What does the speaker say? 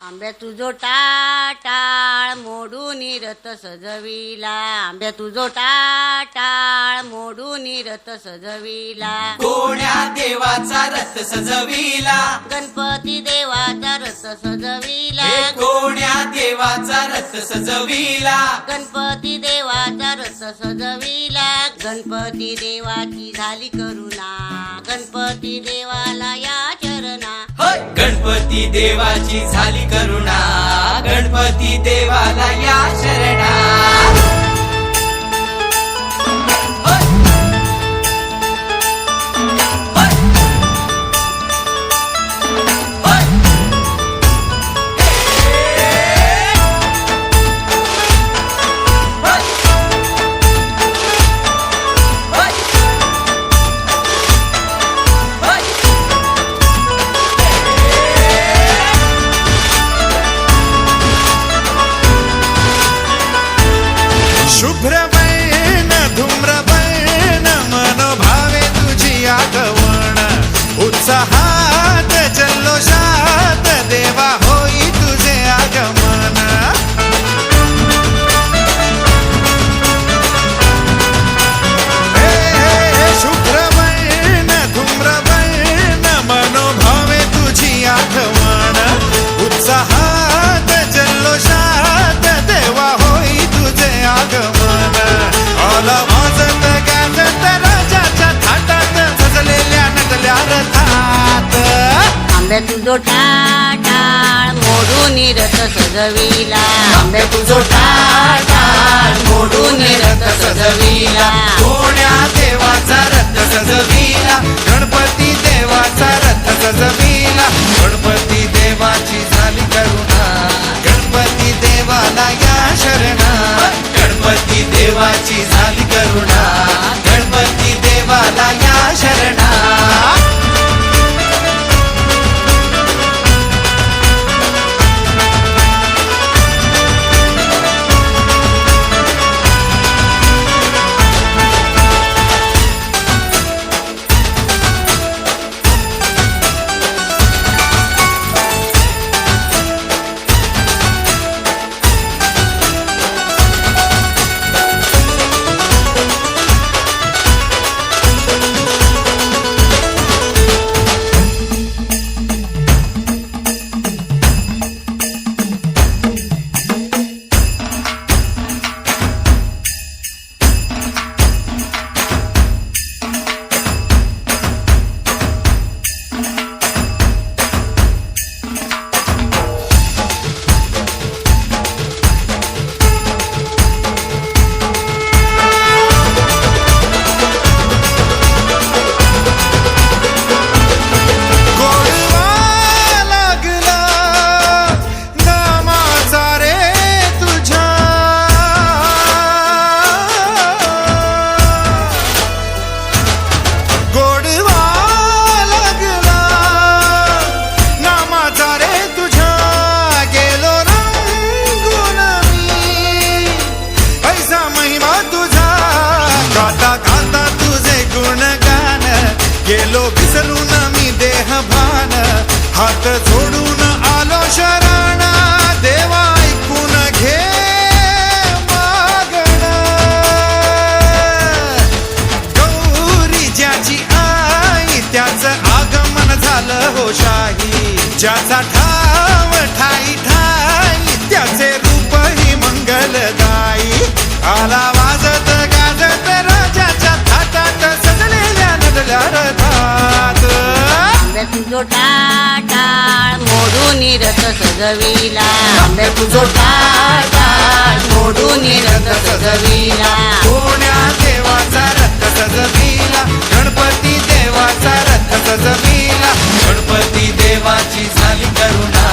आंब्या तुझो टाळ मोडून रथ सजविला, आंब्या तुझो टाळ मोडून रथ सजविला, कोण्या देवाचा रथ सजविला, गणपती देवाचा रथ सजविला, हे कोण्या देवाचा रथ सजविला, गणपती देवाचा रथ सजविला, गणपती देवाची झाली करुणा, गणपती देवाला या चरणा, होय गणपती देवाची झाली करुणा, गणपती देवाला या शरणा, होय. होय. होय. होय. होय. होय. शुभ्रवर्ण धूम्रवर्ण मनोभावे तुझी आठवण, उत्साहात जल्लोषात देवा होई तुझे आगमन. हे शुभ्रवर्ण धूम्रवर्ण मनोभावे तुझी आठवण, उत्साहात जल्लोषात देवा होई तुझे आगमन. आला वाजत गाजत राजाच्या थाटात सजलेल्या नटल्या रथात. आंब्या तुझो टाळ मोडून रथ सजविला, आंब्या तुझो टाळ मोडून रथ सजविला, कोण्या देवाचा रथ सजविला, गणपती देवाचा रथ सजविला, गणपती देवाची झाली करुणा, गणपती देवाला या शरणा, गणपती देवाची झाली करुणा, गणपती देवाला या शरणा. गेलो विसरून मी देह भान, हात जोडून आलो शरण, देवा ऐकून घे मागण. गौरी ज्याची आई त्याच आगमन झालं हो शाही, ज्याचा ठाव ठाई ठाई त्याचे रूप ही मंगलदायी. आला वाजत गाजत राजाच्या थाटात सजलेल्या नटल्या रथात. आंब्या तुझो टाळ मोडून रथ सजविला, आंब्या तुझो टाळ मोडून रथ सजविला, कोण्या देवाचा रथ सजविला, गणपती देवाचा रथ सजविला, गणपती देवाची झाली करुणा,